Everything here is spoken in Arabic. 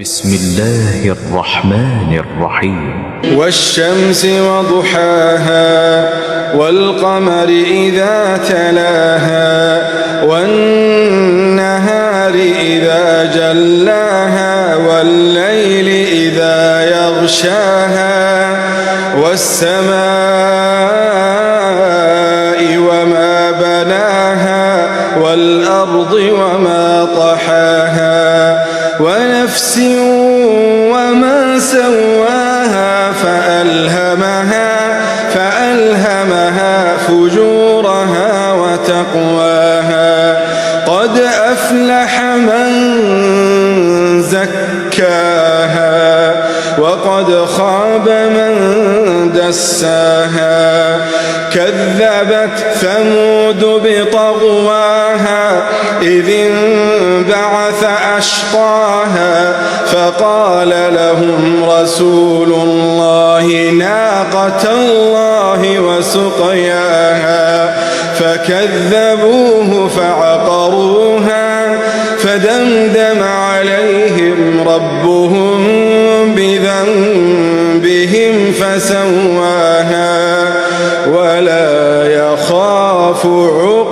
بسم الله الرحمن الرحيم. والشمس وضحاها والقمر إذا تلاها والنهار إذا جلاها والليل إذا يغشاها والسماء وما بناها والأرض وما طحاها ونفس وما سواها فألهمها فجورها وتقواها قد أفلح من زكاها وقد خاب من دساها كذبت ثمود بطغواها إذ انبعث أشقاها فقال لهم رسول الله ناقة الله وسقياها فكذبوه فعقروها فدمدم عليهم ربهم بذنبهم فسواها ولا يخاف عقباها.